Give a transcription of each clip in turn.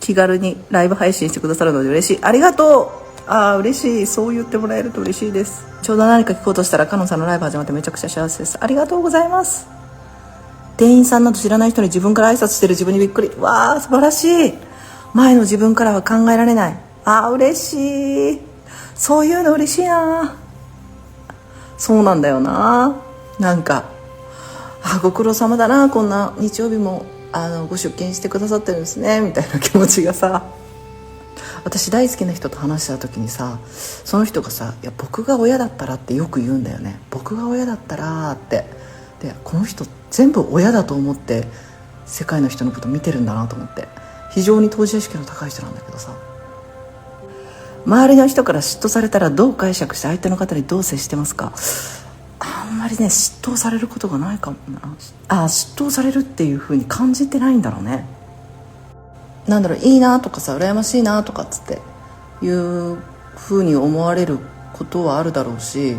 気軽にライブ配信してくださるので嬉しい。ありがとう。嬉しい。そう言ってもらえると嬉しいです。ちょうど何か聞こうとしたらかのんさんのライブ始まってめちゃくちゃ幸せです。ありがとうございます。店員さんなど知らない人に自分から挨拶してる自分にびっくり。わー、素晴らしい。前の自分からは考えられない。嬉しい。そういうの嬉しいな。そうなんだよな。なんかご苦労様だな、こんな日曜日もご出勤してくださってるんですねみたいな気持ちがさ、私大好きな人と話した時にさ、その人がさ、いや僕が親だったらってよく言うんだよね。僕が親だったらって。でこの人全部親だと思って世界の人のこと見てるんだなと思って、非常に当事者意識の高い人なんだけどさ、周りの人から嫉妬されたらどう解釈して相手の方にどう接してますか？あんまりね、嫉妬されることがないかもな。嫉妬されるっていう風に感じてないんだろうね。なんだろう、いいなとかさ、羨ましいなとかっつっていう風に思われることはあるだろうし、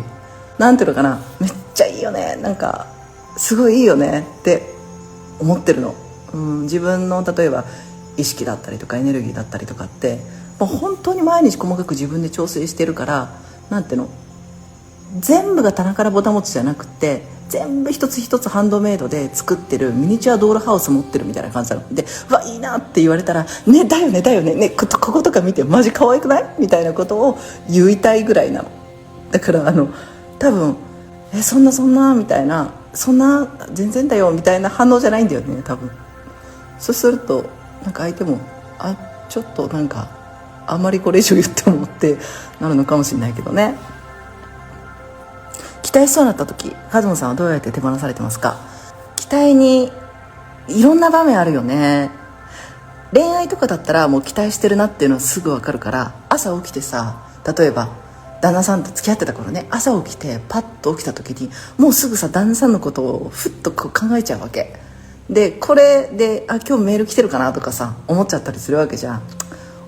なんていうのかな、めっちゃいいよね、なんかすごいいいよねって思ってるの。自分の例えば意識だったりとかエネルギーだったりとかってもう本当に毎日細かく自分で調整してるから、なんていうの、全部が棚からぼたもちじゃなくて、全部一つ一つハンドメイドで作ってるミニチュアドールハウス持ってるみたいな感じなので、うわいいなって言われたらね、だよねだよね、ねこことか見てマジ可愛くないみたいなことを言いたいぐらいなの。だから多分そんなみたいな、そんな全然だよみたいな反応じゃないんだよね多分。そうするとなんか相手もちょっとなんかあんまりこれ以上言ってもってなるのかもしれないけどね。期待しそうになった時、カズモさんはどうやって手放されてますか？期待にいろんな場面あるよね。恋愛とかだったらもう期待してるなっていうのはすぐ分かるから、朝起きてさ、例えば旦那さんと付き合ってた頃ね、朝起きてパッと起きた時にもうすぐさ旦那さんのことをふっとこう考えちゃうわけで、これで今日メール来てるかなとかさ思っちゃったりするわけじゃん。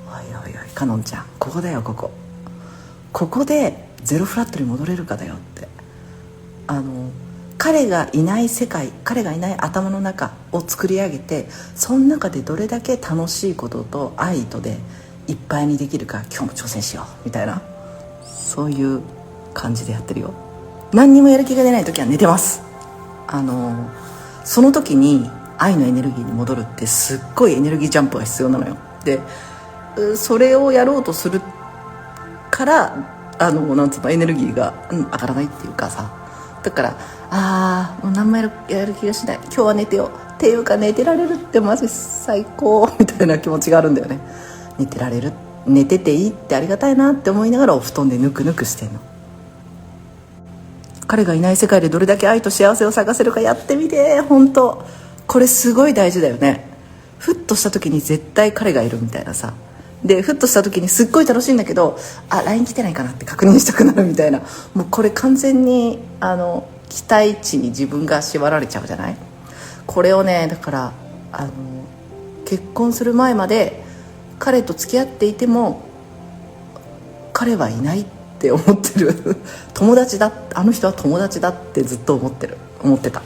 おいかのんちゃん、ここだよ、ここでゼロフラットに戻れるかだよって。彼がいない世界、彼がいない頭の中を作り上げて、その中でどれだけ楽しいことと愛とでいっぱいにできるか、今日も挑戦しようみたいな、そういう感じでやってるよ。何にもやる気が出ない時は寝てます。その時に愛のエネルギーに戻るってすっごいエネルギージャンプが必要なのよ。でそれをやろうとするからなんつうの、エネルギーが、上がらないっていうかさ、だからもう何もやる気がしない、今日は寝てよっていうか、寝てられるってマジ最高みたいな気持ちがあるんだよね。寝てられる、寝てていいってありがたいなって思いながらお布団でぬくぬくしてんの。彼がいない世界でどれだけ愛と幸せを探せるかやってみて。本当これすごい大事だよね。ふっとした時に絶対彼がいるみたいなさ、でふっとした時にすっごい楽しいんだけど、LINE 来てないかなって確認したくなるみたいな、もうこれ完全に期待値に自分が縛られちゃうじゃない。これをね、だから結婚する前まで彼と付き合っていても彼はいないって思ってる友達だ、あの人は友達だってずっと思ってた。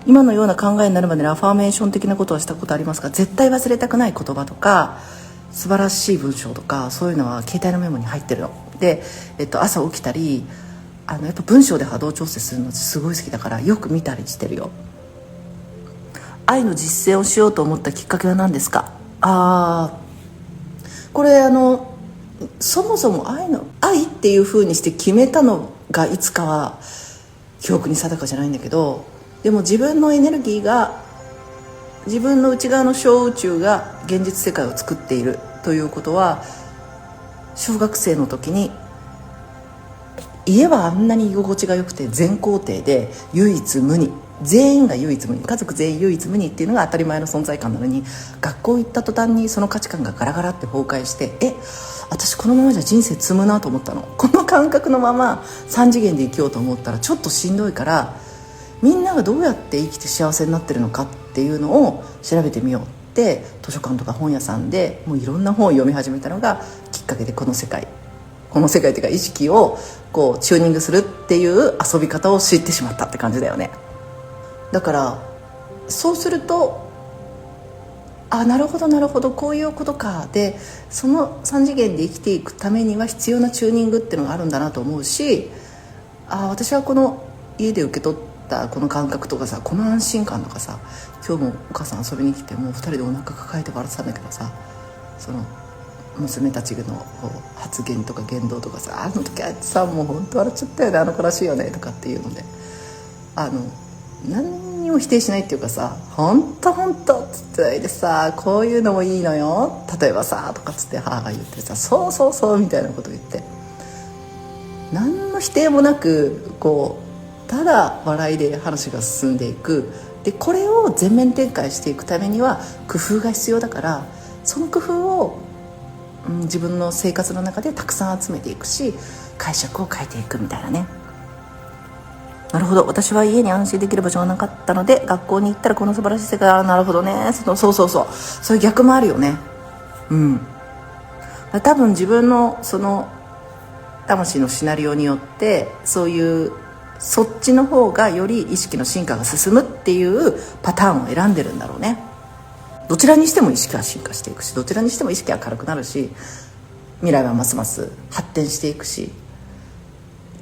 今のような考えになるまでにアファーメーション的なことはしたことありますか？絶対忘れたくない言葉とか素晴らしい文章とか、そういうのは携帯のメモに入ってるので、朝起きたりやっぱ文章で波動調整するのすごい好きだからよく見たりしてるよ。愛の実践をしようと思ったきっかけは何ですか？これそもそも愛っていう風にして決めたのがいつかは記憶に定かじゃないんだけど、でも自分のエネルギーが、自分の内側の小宇宙が現実世界を作っているということは、小学生の時に家はあんなに居心地が良くて全肯定で唯一無二、全員が唯一無二、家族全員唯一無二っていうのが当たり前の存在感なのに、学校行った途端にその価値観がガラガラって崩壊して、私このままじゃ人生積むなと思ったの。この感覚のまま3次元で生きようと思ったらちょっとしんどいから、みんながどうやって生きて幸せになってるのかっていうのを調べてみようって図書館とか本屋さんでもういろんな本を読み始めたのがきっかけで、この世界っていうか意識をこうチューニングするっていう遊び方を知ってしまったって感じだよね。だからそうするとなるほどなるほど、こういうことか。でその3次元で生きていくためには必要なチューニングっていうのがあるんだなと思うし、私はこの家で受け取ったこの感覚とかさ、この安心感とかさ、今日もお母さん遊びに来て、もう2人でお腹抱えて笑ってたんだけどさ、その娘たちの発言とか言動とかさ、あの時あいつさもう本当笑っちゃったよね、あの子らしいよねとかっていうので、何にも否定しないっていうかさ、本当本当っつってでさ、こういうのもいいのよ例えばさとかっつって母が言ってさ、そうそうそうみたいなこと言って、何の否定もなくこうただ笑いで話が進んでいく。でこれを全面展開していくためには工夫が必要だから、その工夫を、自分の生活の中でたくさん集めていくし、解釈を変えていくみたいなね。なるほど、私は家に安心できる場所がなかったので、学校に行ったらこの素晴らしい世界が、なるほどね、そういう逆もあるよね。多分自分のその魂のシナリオによって、そういうそっちの方がより意識の進化が進むっていうパターンを選んでるんだろうね。どちらにしても意識は進化していくし、どちらにしても意識は軽くなるし、未来はますます発展していくし、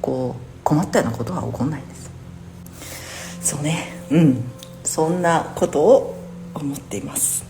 こう困ったようなことは起こんないんです。そうね、そんなことを思っています。